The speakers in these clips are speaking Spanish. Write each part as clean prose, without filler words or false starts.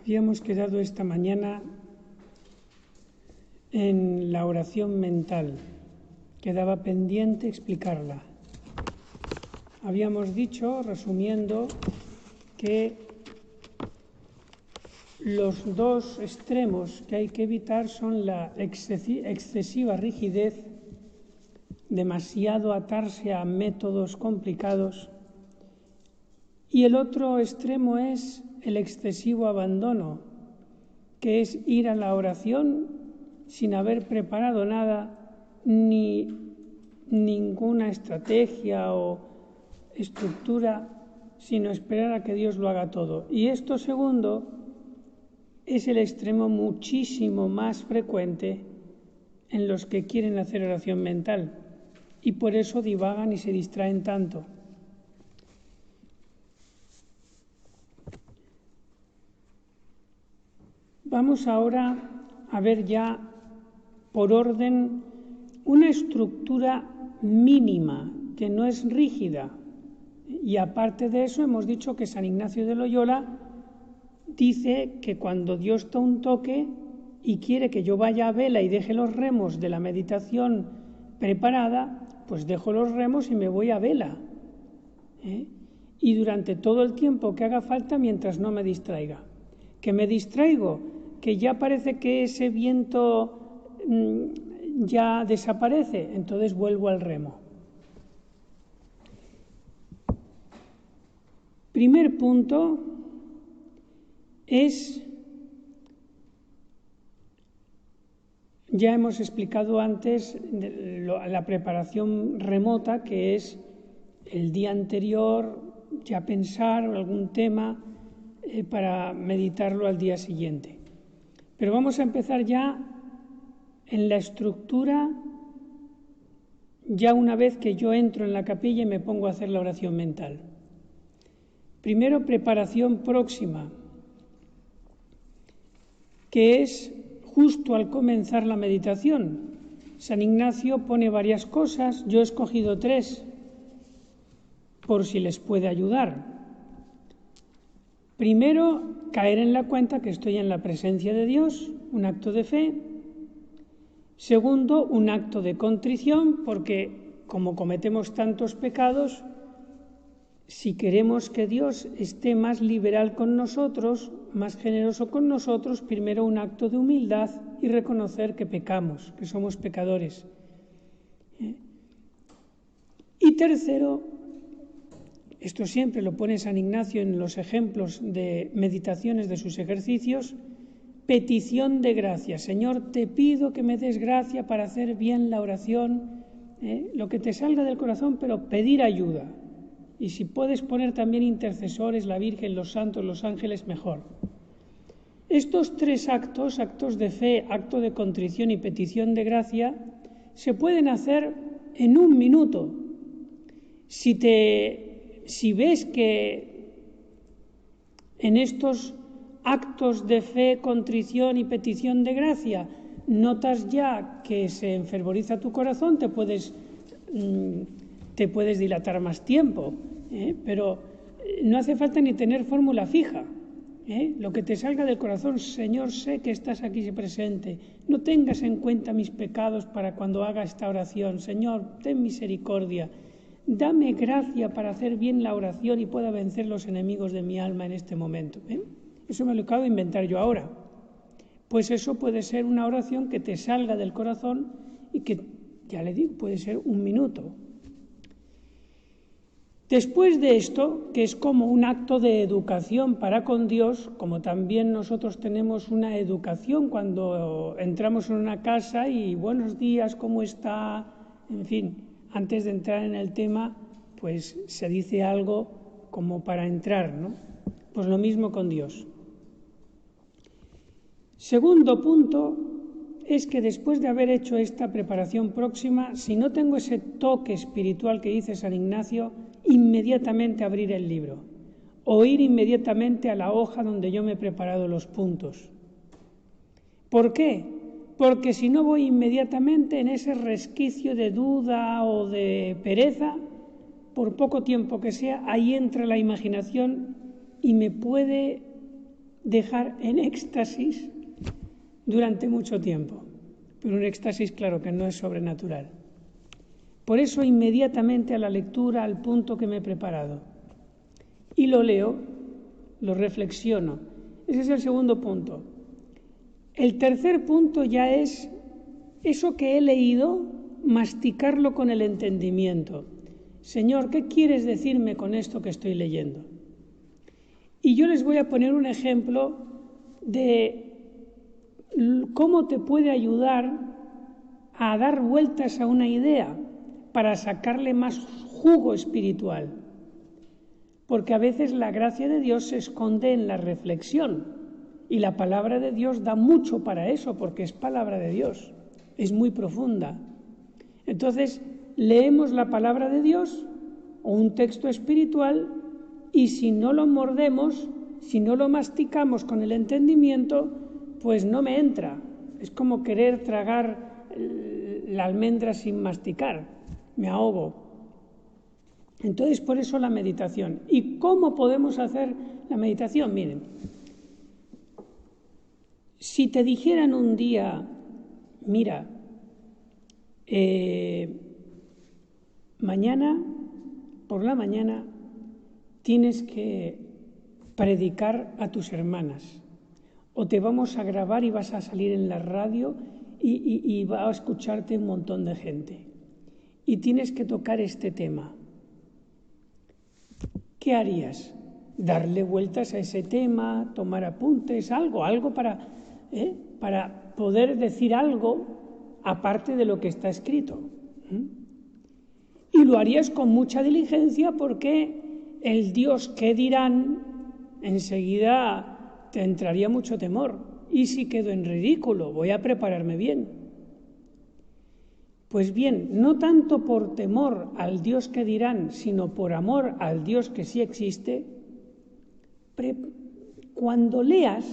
Habíamos quedado esta mañana en la oración mental. Quedaba pendiente explicarla. Habíamos dicho, resumiendo, que los dos extremos que hay que evitar son la excesiva rigidez, demasiado atarse a métodos complicados, y el otro extremo es el excesivo abandono, que es ir a la oración sin haber preparado nada, ni ninguna estrategia o estructura, sino esperar a que Dios lo haga todo. Y esto segundo es el extremo muchísimo más frecuente en los que quieren hacer oración mental, y por eso divagan y se distraen tanto. Vamos ahora a ver ya por orden una estructura mínima que no es rígida, y aparte de eso hemos dicho que San Ignacio de Loyola dice que cuando Dios da un toque y quiere que yo vaya a vela y deje los remos de la meditación preparada, pues dejo los remos y me voy a vela, y durante todo el tiempo que haga falta mientras no me distraiga. Que me distraigo, que ya parece que ese viento ya desaparece, entonces vuelvo al remo. Primer punto es, ya hemos explicado antes la preparación remota, que es el día anterior ya pensar algún tema para meditarlo al día siguiente. Pero vamos a empezar ya en la estructura, ya una vez que yo entro en la capilla y me pongo a hacer la oración mental. Primero, preparación próxima, que es justo al comenzar la meditación. San Ignacio pone varias cosas, yo he escogido 3, por si les puede ayudar. Primero, caer en la cuenta que estoy en la presencia de Dios, un acto de fe. Segundo, un acto de contrición, porque como cometemos tantos pecados, si queremos que Dios esté más liberal con nosotros, más generoso con nosotros, primero un acto de humildad y reconocer que pecamos, que somos pecadores. Y tercero, esto siempre lo pone San Ignacio en los ejemplos de meditaciones de sus ejercicios, petición de gracia. Señor, te pido que me des gracia para hacer bien la oración, lo que te salga del corazón, pero pedir ayuda. Y si puedes poner también intercesores, la Virgen, los santos, los ángeles, mejor. Estos 3 actos, actos de fe, acto de contrición y petición de gracia, se pueden hacer en 1 minuto. Si ves que en estos actos de fe, contrición y petición de gracia notas ya que se enfervoriza tu corazón, te puedes dilatar más tiempo, pero no hace falta ni tener fórmula fija. Lo que te salga del corazón, Señor, sé que estás aquí presente, no tengas en cuenta mis pecados para cuando haga esta oración. Señor, ten misericordia, dame gracia para hacer bien la oración y pueda vencer los enemigos de mi alma en este momento. Eso me lo acabo de inventar yo ahora. Pues eso puede ser una oración que te salga del corazón y que, ya le digo, puede ser 1 minuto. Después de esto, que es como un acto de educación para con Dios, como también nosotros tenemos una educación cuando entramos en una casa y buenos días, ¿cómo está? En fin, antes de entrar en el tema, pues se dice algo como para entrar, ¿no? Pues lo mismo con Dios. Segundo punto es que después de haber hecho esta preparación próxima, si no tengo ese toque espiritual que dice San Ignacio, inmediatamente abrir el libro o ir inmediatamente a la hoja donde yo me he preparado los puntos. ¿Por qué? Porque si no voy inmediatamente en ese resquicio de duda o de pereza, por poco tiempo que sea, ahí entra la imaginación y me puede dejar en éxtasis durante mucho tiempo. Pero un éxtasis, claro, que no es sobrenatural. Por eso, inmediatamente a la lectura, al punto que me he preparado. Y lo leo, lo reflexiono. Ese es el segundo punto. El tercer punto ya es eso que he leído, masticarlo con el entendimiento. Señor, ¿qué quieres decirme con esto que estoy leyendo? Y yo les voy a poner un ejemplo de cómo te puede ayudar a dar vueltas a una idea para sacarle más jugo espiritual. Porque a veces la gracia de Dios se esconde en la reflexión y la palabra de Dios da mucho para eso, porque es palabra de Dios, es muy profunda. Entonces, leemos la palabra de Dios o un texto espiritual y si no lo mordemos, si no lo masticamos con el entendimiento, pues no me entra. Es como querer tragar la almendra sin masticar, me ahogo. Entonces, por eso la meditación. ¿Y cómo podemos hacer la meditación? Miren, si te dijeran un día, mira, mañana, por la mañana, tienes que predicar a tus hermanas, o te vamos a grabar y vas a salir en la radio y va a escucharte un montón de gente, y tienes que tocar este tema. ¿Qué harías? Darle vueltas a ese tema, tomar apuntes, algo para poder decir algo aparte de lo que está escrito. Y lo harías con mucha diligencia porque el Dios que dirán enseguida te entraría mucho temor. ¿Y si quedo en ridículo? Voy a prepararme bien. Pues bien, no tanto por temor al Dios que dirán, sino por amor al Dios que sí existe, cuando leas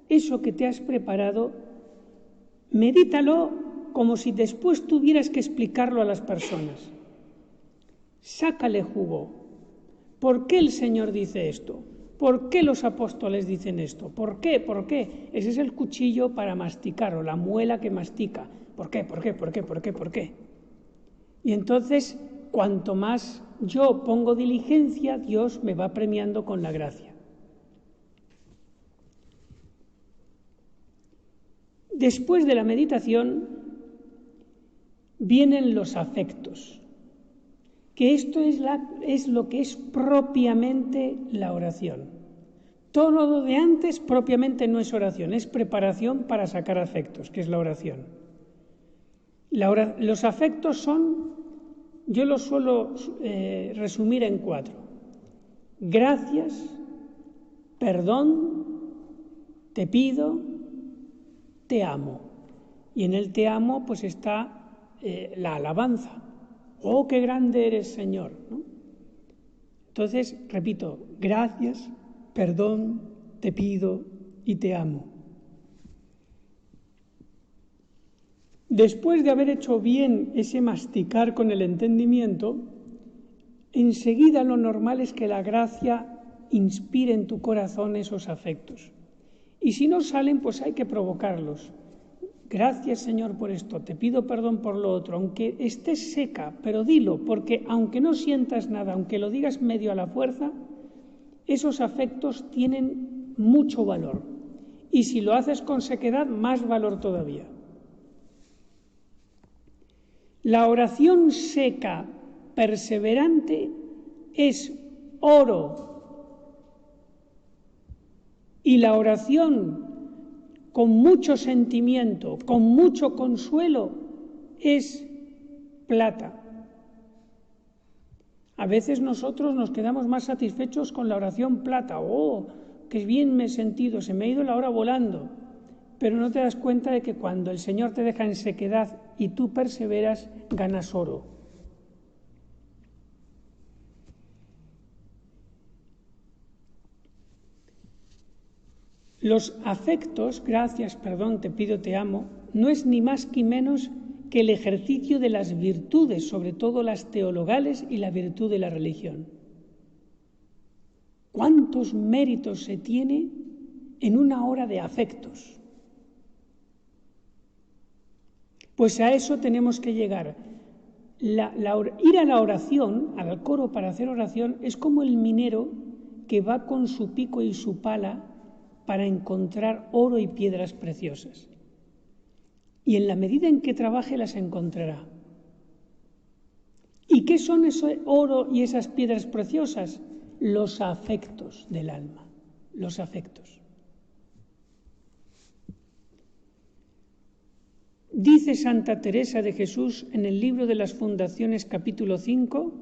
eso que te has preparado, medítalo como si después tuvieras que explicarlo a las personas. Sácale jugo. ¿Por qué el Señor dice esto? ¿Por qué los apóstoles dicen esto? ¿Por qué? ¿Por qué? Ese es el cuchillo para masticar, o la muela que mastica. ¿Por qué? ¿Por qué? ¿Por qué? ¿Por qué? ¿Por qué? Y entonces, cuanto más yo pongo diligencia, Dios me va premiando con la gracia. Después de la meditación vienen los afectos, que esto es lo que es propiamente la oración. Todo lo de antes propiamente no es oración, es preparación para sacar afectos, que es la oración. Los afectos son, yo los suelo resumir en 4. Gracias, perdón, te pido, te amo. Y en el te amo pues está la alabanza. ¡Oh, qué grande eres, Señor! ¿No? Entonces, repito, gracias, perdón, te pido y te amo. Después de haber hecho bien ese masticar con el entendimiento, enseguida lo normal es que la gracia inspire en tu corazón esos afectos. Y si no salen, pues hay que provocarlos. Gracias, Señor, por esto, te pido perdón por lo otro, aunque estés seca, pero dilo, porque aunque no sientas nada, aunque lo digas medio a la fuerza, esos afectos tienen mucho valor. Y si lo haces con sequedad, más valor todavía. La oración seca, perseverante, es oro. Y la oración con mucho sentimiento, con mucho consuelo, es plata. A veces nosotros nos quedamos más satisfechos con la oración plata. ¡Oh, qué bien me he sentido! Se me ha ido la hora volando. Pero no te das cuenta de que cuando el Señor te deja en sequedad y tú perseveras, ganas oro. Los afectos, gracias, perdón, te pido, te amo, no es ni más ni menos que el ejercicio de las virtudes, sobre todo las teologales y la virtud de la religión. ¿Cuántos méritos se tiene en una hora de afectos. Pues a eso tenemos que llegar. Ir a la oración, al coro para hacer oración, es como el minero que va con su pico y su pala para encontrar oro y piedras preciosas. Y en la medida en que trabaje las encontrará. ¿Y qué son ese oro y esas piedras preciosas? Los afectos del alma, los afectos. Dice Santa Teresa de Jesús en el libro de las Fundaciones, capítulo 5,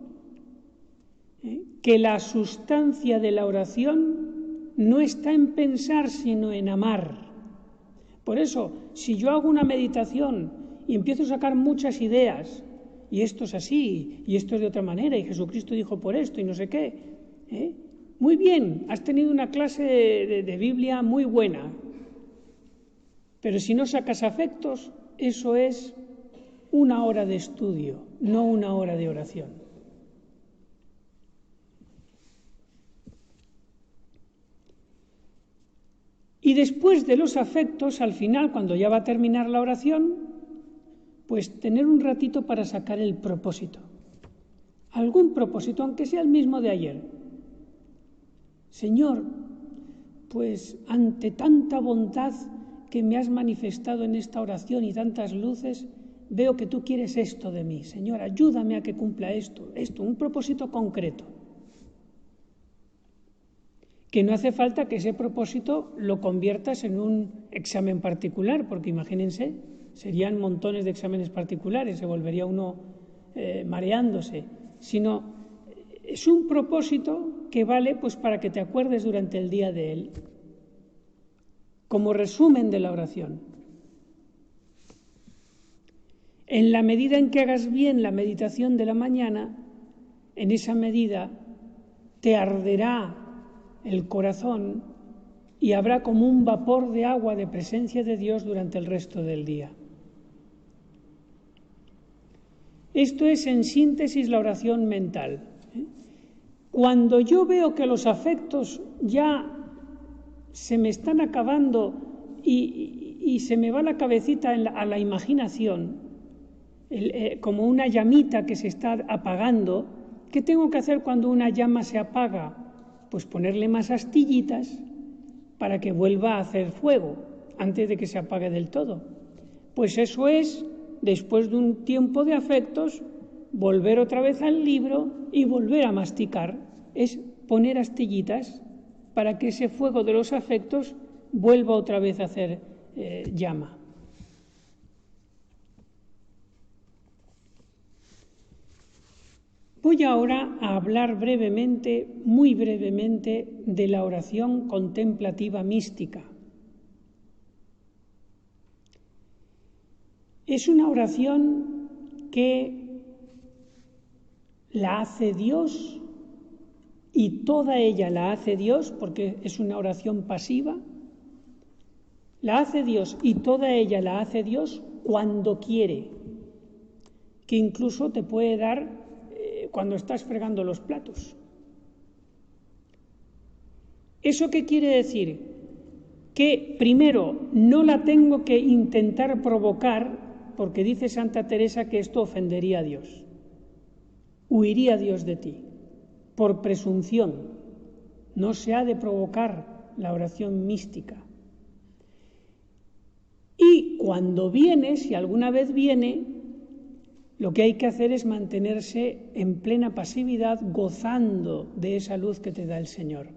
que la sustancia de la oración no está en pensar, sino en amar. Por eso, si yo hago una meditación y empiezo a sacar muchas ideas, y esto es así, y esto es de otra manera, y Jesucristo dijo por esto, y no sé qué, muy bien, has tenido una clase de Biblia muy buena, pero si no sacas afectos, eso es una hora de estudio, no una hora de oración. Y después de los afectos, al final, cuando ya va a terminar la oración, pues tener un ratito para sacar el propósito. Algún propósito, aunque sea el mismo de ayer. Señor, pues ante tanta bondad que me has manifestado en esta oración y tantas luces, veo que tú quieres esto de mí. Señor, ayúdame a que cumpla esto, un propósito concreto. Que no hace falta que ese propósito lo conviertas en un examen particular, porque imagínense, serían montones de exámenes particulares, se volvería uno mareándose, sino es un propósito que vale pues para que te acuerdes durante el día de él, como resumen de la oración. En la medida en que hagas bien la meditación de la mañana, en esa medida te arderá el corazón y habrá como un vapor de agua de presencia de Dios durante el resto del día. Esto es, en síntesis, la oración mental. Cuando yo veo que los afectos ya se me están acabando y se me va la cabecita a la imaginación, como una llamita que se está apagando, ¿qué tengo que hacer cuando una llama se apaga? Pues ponerle más astillitas para que vuelva a hacer fuego antes de que se apague del todo. Pues eso es, después de un tiempo de afectos, volver otra vez al libro y volver a masticar. Es poner astillitas para que ese fuego de los afectos vuelva otra vez a hacer llama. Voy ahora a hablar brevemente, muy brevemente, de la oración contemplativa mística. Es una oración que la hace Dios, y toda ella la hace Dios, porque es una oración pasiva. La hace Dios y toda ella la hace Dios cuando quiere, que incluso te puede dar cuando estás fregando los platos. ¿Eso qué quiere decir? Que primero no la tengo que intentar provocar, porque dice Santa Teresa que esto ofendería a Dios. Huiría Dios de ti, por presunción. No se ha de provocar la oración mística. Y cuando viene, si alguna vez viene, lo que hay que hacer es mantenerse en plena pasividad, gozando de esa luz que te da el Señor.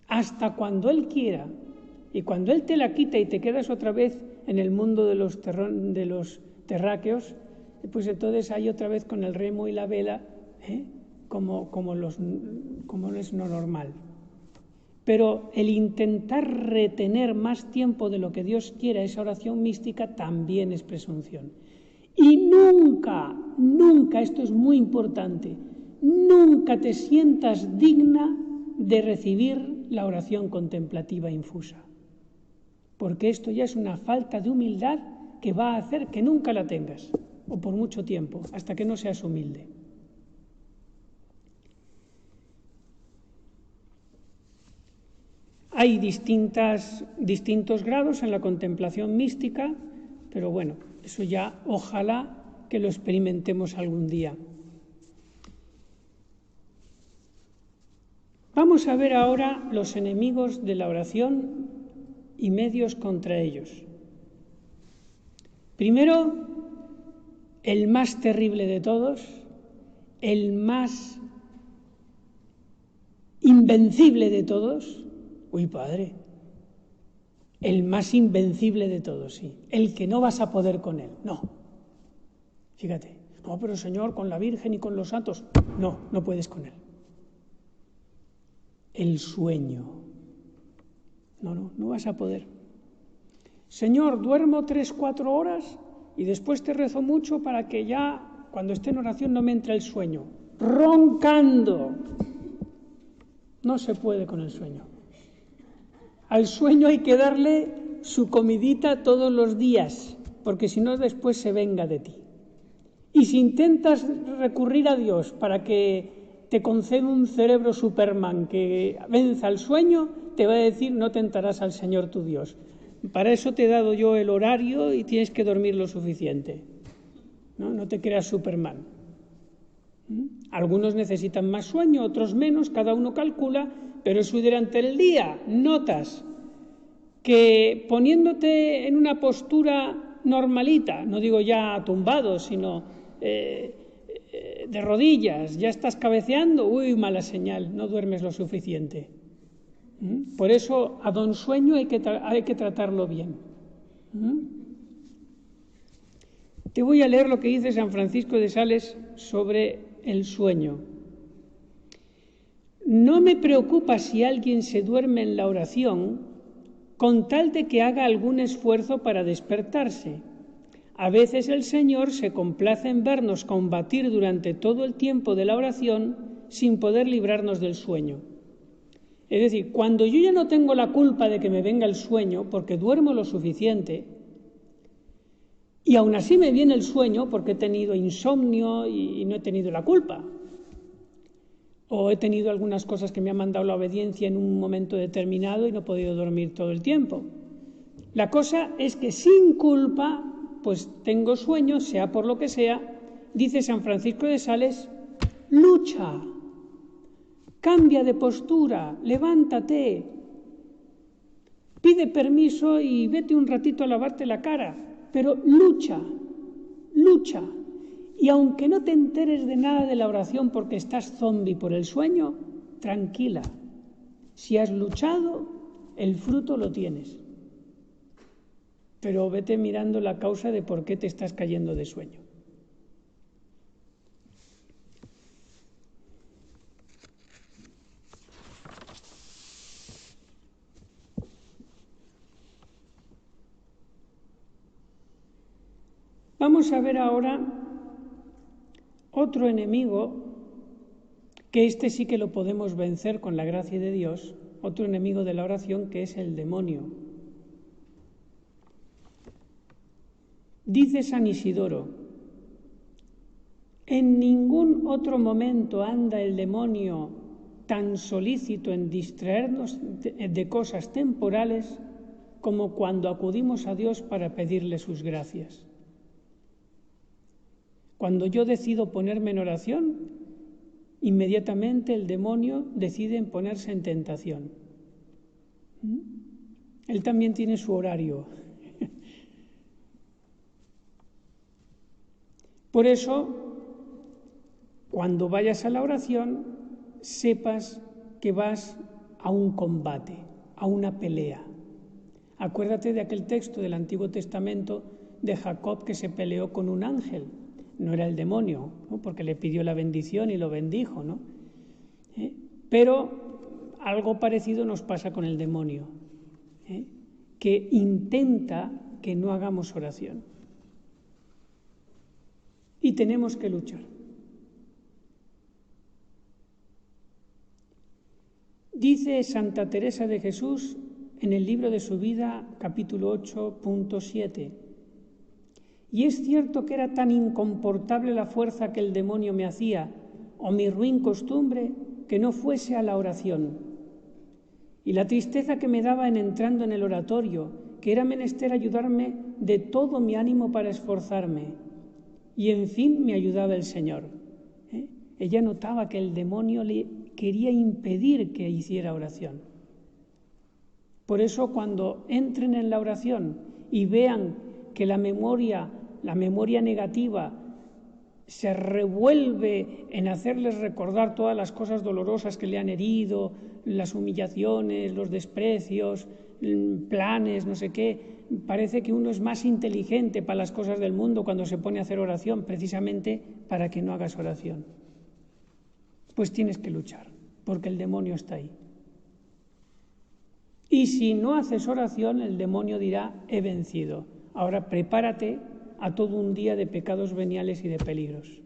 Hasta cuando Él quiera. Y cuando Él te la quita y te quedas otra vez en el mundo de los terráqueos, pues entonces hay otra vez con el remo y la vela, como es lo normal. Pero el intentar retener más tiempo de lo que Dios quiera esa oración mística también es presunción. Y nunca, esto es muy importante, nunca te sientas digna de recibir la oración contemplativa infusa. Porque esto ya es una falta de humildad que va a hacer que nunca la tengas, o por mucho tiempo, hasta que no seas humilde. Hay distintos grados en la contemplación mística, pero bueno, eso ya ojalá que lo experimentemos algún día. Vamos a ver ahora los enemigos de la oración y medios contra ellos. Primero, el más terrible de todos, el más invencible de todos. Uy, padre, el más invencible de todos, sí. El que no vas a poder con él, no. Fíjate, no, pero Señor, con la Virgen y con los santos, no puedes con él. El sueño. No vas a poder. Señor, duermo 3-4 horas y después te rezo mucho para que ya, cuando esté en oración, no me entre el sueño. Roncando. No se puede con el sueño. Al sueño hay que darle su comidita todos los días, porque si no después se venga de ti. Y si intentas recurrir a Dios para que te conceda un cerebro Superman que venza el sueño, te va a decir: no tentarás al Señor tu Dios. Para eso te he dado yo el horario y tienes que dormir lo suficiente. No te creas Superman. Algunos necesitan más sueño, otros menos, cada uno calcula, pero si durante el día notas que poniéndote en una postura normalita, no digo ya tumbado, sino de rodillas, ya estás cabeceando, uy, mala señal, no duermes lo suficiente. Por eso a don sueño hay que tratarlo bien. Te voy a leer lo que dice San Francisco de Sales sobre el sueño. No me preocupa si alguien se duerme en la oración, con tal de que haga algún esfuerzo para despertarse. A veces el Señor se complace en vernos combatir durante todo el tiempo de la oración sin poder librarnos del sueño. Es decir, cuando yo ya no tengo la culpa de que me venga el sueño, porque duermo lo suficiente, y aún así me viene el sueño porque he tenido insomnio y no he tenido la culpa, o he tenido algunas cosas que me han mandado la obediencia en un momento determinado y no he podido dormir todo el tiempo. La cosa es que sin culpa, pues tengo sueño, sea por lo que sea, dice San Francisco de Sales: lucha, cambia de postura, levántate, pide permiso y vete un ratito a lavarte la cara, pero lucha. Y aunque no te enteres de nada de la oración porque estás zombi por el sueño, tranquila. Si has luchado, el fruto lo tienes. Pero vete mirando la causa de por qué te estás cayendo de sueño. Vamos a ver ahora otro enemigo, que este sí que lo podemos vencer con la gracia de Dios, otro enemigo de la oración, que es el demonio. Dice San Isidoro: en ningún otro momento anda el demonio tan solícito en distraernos de cosas temporales como cuando acudimos a Dios para pedirle sus gracias. Cuando yo decido ponerme en oración, inmediatamente el demonio decide ponerse en tentación. Él también tiene su horario. Por eso, cuando vayas a la oración, sepas que vas a un combate, a una pelea. Acuérdate de aquel texto del Antiguo Testamento de Jacob que se peleó con un ángel. No era el demonio, ¿no? Porque le pidió la bendición y lo bendijo, ¿no? Pero algo parecido nos pasa con el demonio, que intenta que no hagamos oración. Y tenemos que luchar. Dice Santa Teresa de Jesús en el libro de su vida, capítulo 8.7: y es cierto que era tan incomportable la fuerza que el demonio me hacía, o mi ruin costumbre, que no fuese a la oración. y la tristeza que me daba en entrando en el oratorio, que era menester ayudarme de todo mi ánimo para esforzarme. Y en fin me ayudaba el Señor. Ella notaba que el demonio le quería impedir que hiciera oración. Por eso cuando entren en la oración y vean que la memoria negativa se revuelve en hacerles recordar todas las cosas dolorosas que le han herido, las humillaciones, los desprecios, planes, no sé qué, parece que uno es más inteligente para las cosas del mundo cuando se pone a hacer oración, precisamente para que no hagas oración. Pues tienes que luchar, porque el demonio está ahí. Y si no haces oración, el demonio dirá, he vencido. Ahora prepárate a todo un día de pecados veniales y de peligros,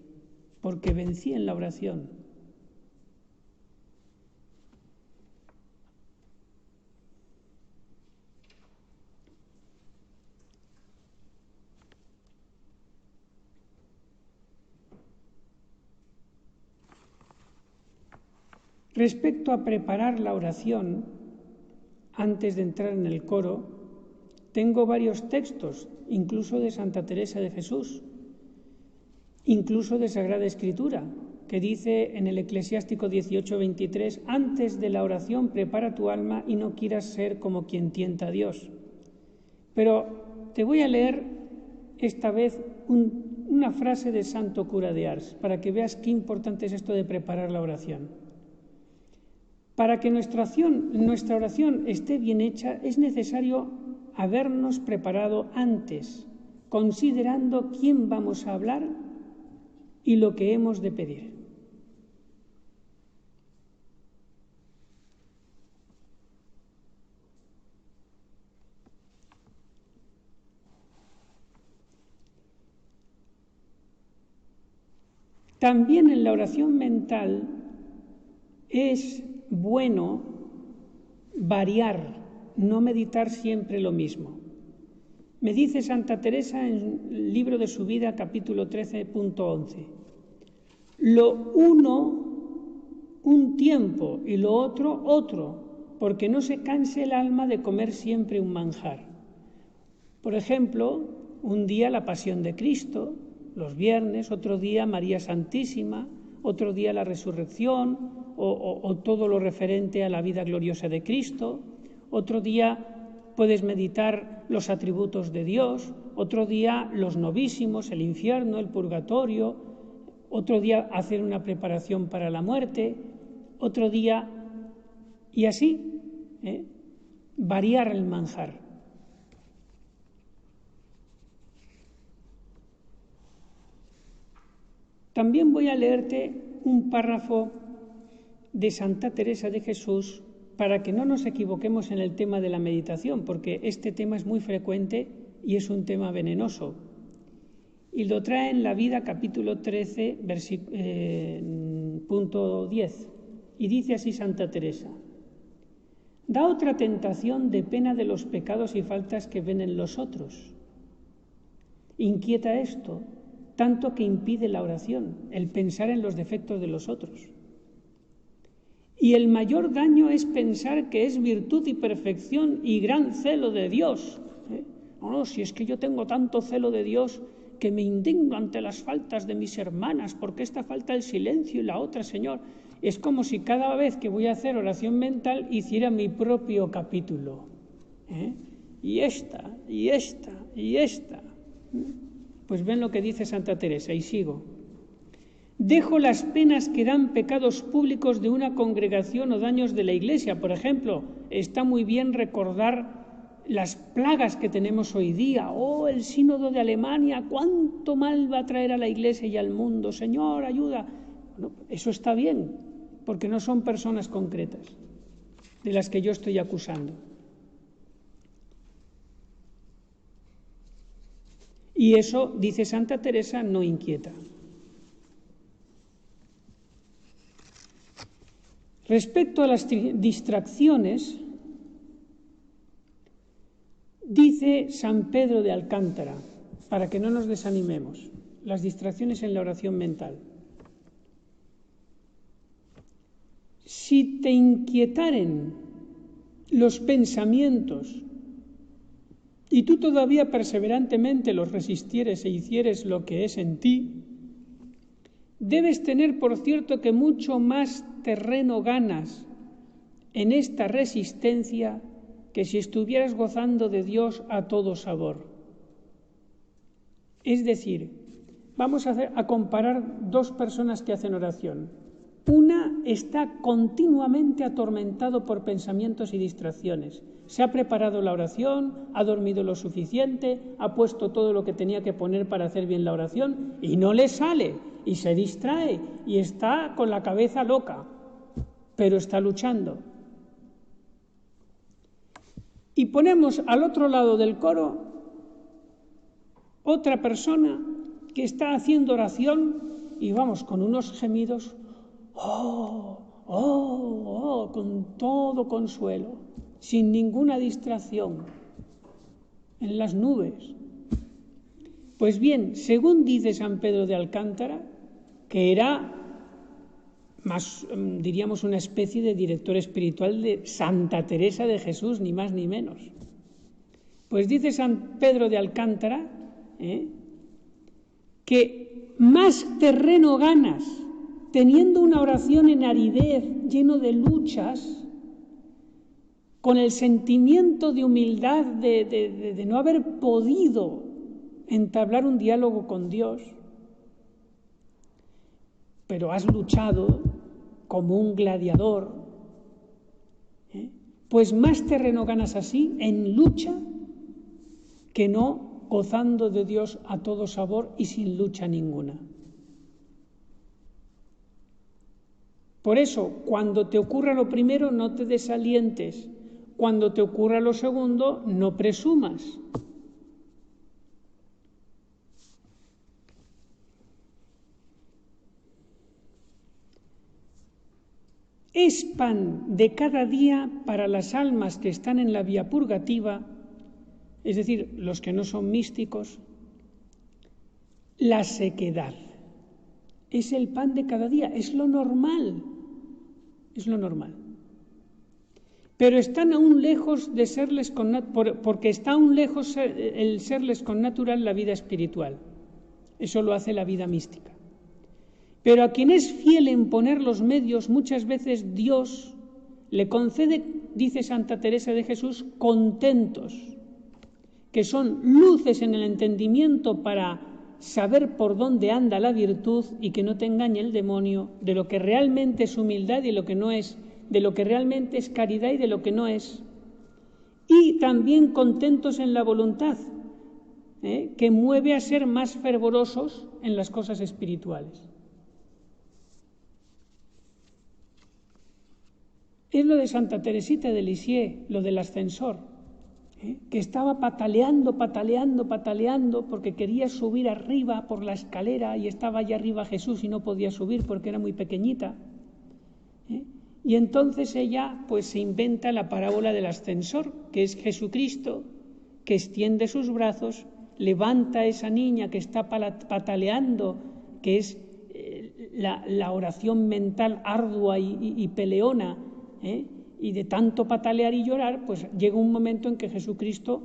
porque vencí en la oración. Respecto a preparar la oración, antes de entrar en el coro, tengo varios textos, incluso de Santa Teresa de Jesús, incluso de Sagrada Escritura, que dice en el Eclesiástico 18:23, antes de la oración prepara tu alma y no quieras ser como quien tienta a Dios. Pero te voy a leer esta vez una frase de Santo Cura de Ars, para que veas qué importante es esto de preparar la oración. Para que nuestra oración esté bien hecha, es necesario habernos preparado antes, considerando quién vamos a hablar y lo que hemos de pedir. También en la oración mental es bueno variar, no meditar siempre lo mismo. Me dice Santa Teresa en el libro de su vida, capítulo 13.11, lo uno un tiempo y lo otro, porque no se canse el alma de comer siempre un manjar. Por ejemplo, un día la Pasión de Cristo, los viernes, otro día María Santísima, otro día la Resurrección, o todo lo referente a la vida gloriosa de Cristo. Otro día puedes meditar los atributos de Dios, otro día los novísimos, el infierno, el purgatorio, otro día hacer una preparación para la muerte, otro día, y así, variar el manjar. También voy a leerte un párrafo de Santa Teresa de Jesús para que no nos equivoquemos en el tema de la meditación, porque este tema es muy frecuente y es un tema venenoso. Y lo trae en la Vida, capítulo 13, punto 10. Y dice así Santa Teresa: da otra tentación de pena de los pecados y faltas que ven en los otros. Inquieta esto, tanto que impide la oración, el pensar en los defectos de los otros. Y el mayor daño es pensar que es virtud y perfección y gran celo de Dios. No, si es que yo tengo tanto celo de Dios que me indigno ante las faltas de mis hermanas, porque esta falta el silencio y la otra, Señor. Es como si cada vez que voy a hacer oración mental hiciera mi propio capítulo. Y esta. Pues ven lo que dice Santa Teresa, y sigo. Dejo las penas que dan pecados públicos de una congregación o daños de la Iglesia. Por ejemplo, está muy bien recordar las plagas que tenemos hoy día. El sínodo de Alemania, cuánto mal va a traer a la Iglesia y al mundo. Señor, ayuda. Bueno, eso está bien, porque no son personas concretas de las que yo estoy acusando. Y eso, dice Santa Teresa, no inquieta. Respecto a las distracciones, dice San Pedro de Alcántara, para que no nos desanimemos, las distracciones en la oración mental. Si te inquietaren los pensamientos, y tú todavía perseverantemente los resistieres e hicieres lo que es en ti, debes tener por cierto que mucho más terreno ganas en esta resistencia que si estuvieras gozando de Dios a todo sabor. Es decir, vamos a comparar dos personas que hacen oración. Una está continuamente atormentado por pensamientos y distracciones. Se ha preparado la oración, ha dormido lo suficiente, ha puesto todo lo que tenía que poner para hacer bien la oración y no le sale y se distrae y está con la cabeza loca, pero está luchando. Y ponemos al otro lado del coro otra persona que está haciendo oración y vamos, con unos gemidos, con todo consuelo, sin ninguna distracción, en las nubes. Pues bien, según dice San Pedro de Alcántara, que era más, diríamos, una especie de director espiritual de Santa Teresa de Jesús, ni más ni menos. Pues dice San Pedro de Alcántara que más terreno ganas teniendo una oración en aridez, lleno de luchas, con el sentimiento de humildad de no haber podido entablar un diálogo con Dios, pero has luchado como un gladiador, pues más terreno ganas así en lucha que no gozando de Dios a todo sabor y sin lucha ninguna. Por eso, cuando te ocurra lo primero, no te desalientes. Cuando te ocurra lo segundo, no presumas. Es pan de cada día para las almas que están en la vía purgativa, es decir, los que no son místicos, la sequedad. Es el pan de cada día, es lo normal, es lo normal. Pero están aún lejos de serles porque está aún lejos el serles con natural la vida espiritual. Eso lo hace la vida mística. Pero a quien es fiel en poner los medios, muchas veces Dios le concede, dice Santa Teresa de Jesús, contentos, que son luces en el entendimiento para saber por dónde anda la virtud y que no te engañe el demonio de lo que realmente es humildad y lo que no es, de lo que realmente es caridad y de lo que no es. Y también contentos en la voluntad, que mueve a ser más fervorosos en las cosas espirituales. Es lo de Santa Teresita de Lisieux, lo del ascensor, que estaba pataleando porque quería subir arriba por la escalera y estaba allá arriba Jesús y no podía subir porque era muy pequeñita. Y entonces ella pues se inventa la parábola del ascensor, que es Jesucristo que extiende sus brazos, levanta a esa niña que está pataleando, que es la oración mental ardua y peleona, y de tanto patalear y llorar, pues llega un momento en que Jesucristo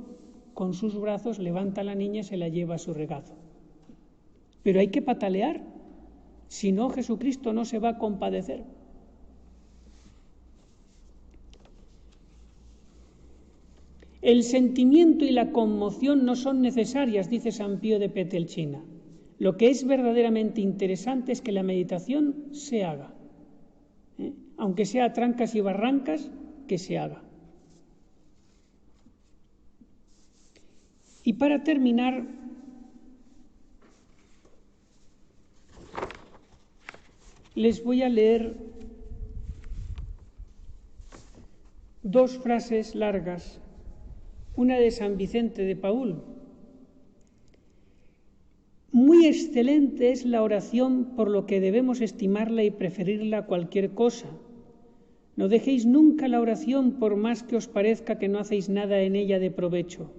con sus brazos levanta a la niña y se la lleva a su regazo. Pero hay que patalear, si no Jesucristo no se va a compadecer. El sentimiento y la conmoción no son necesarias, dice San Pío de Petelchina. Lo que es verdaderamente interesante es que la meditación se haga. Aunque sea a trancas y barrancas, que se haga. Y para terminar, les voy a leer dos frases largas, una de San Vicente de Paúl. Muy excelente es la oración, por lo que debemos estimarla y preferirla a cualquier cosa. No dejéis nunca la oración por más que os parezca que no hacéis nada en ella de provecho.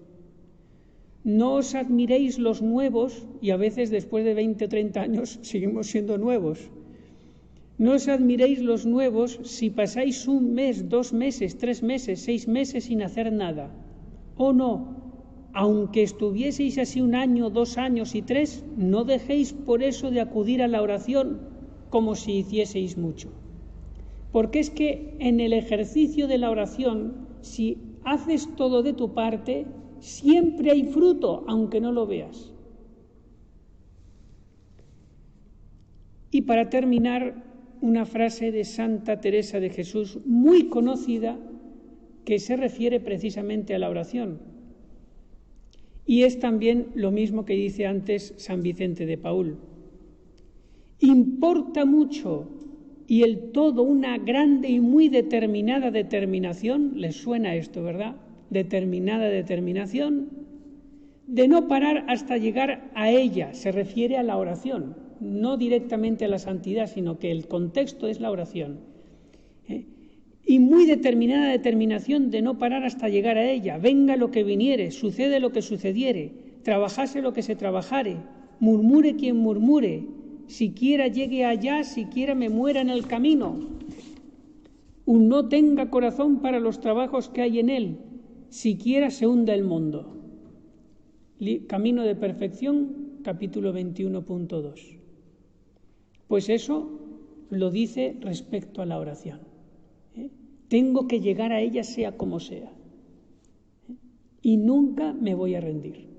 No os admiréis los nuevos, y a veces después de 20 o 30 años seguimos siendo nuevos. No os admiréis los nuevos si pasáis 1 mes, 2 meses, 3 meses, 6 meses sin hacer nada. O no, aunque estuvieseis así 1 año, 2 años y 3, no dejéis por eso de acudir a la oración como si hicieseis mucho. Porque es que en el ejercicio de la oración, si haces todo de tu parte, siempre hay fruto, aunque no lo veas. Y para terminar, una frase de Santa Teresa de Jesús muy conocida que se refiere precisamente a la oración. Y es también lo mismo que dice antes San Vicente de Paúl. Importa mucho y el todo una grande y muy determinada determinación, les suena esto, ¿verdad? Determinada determinación, de no parar hasta llegar a ella, se refiere a la oración. No directamente a la santidad, sino que el contexto es la oración. Y muy determinada determinación de no parar hasta llegar a ella. Venga lo que viniere, sucede lo que sucediere, trabajase lo que se trabajare, murmure quien murmure, siquiera llegue allá, siquiera me muera en el camino. Un no tenga corazón para los trabajos que hay en él, siquiera se hunda el mundo. Camino de Perfección, capítulo 21.2. Pues eso lo dice respecto a la oración. Tengo que llegar a ella sea como sea. Y nunca me voy a rendir.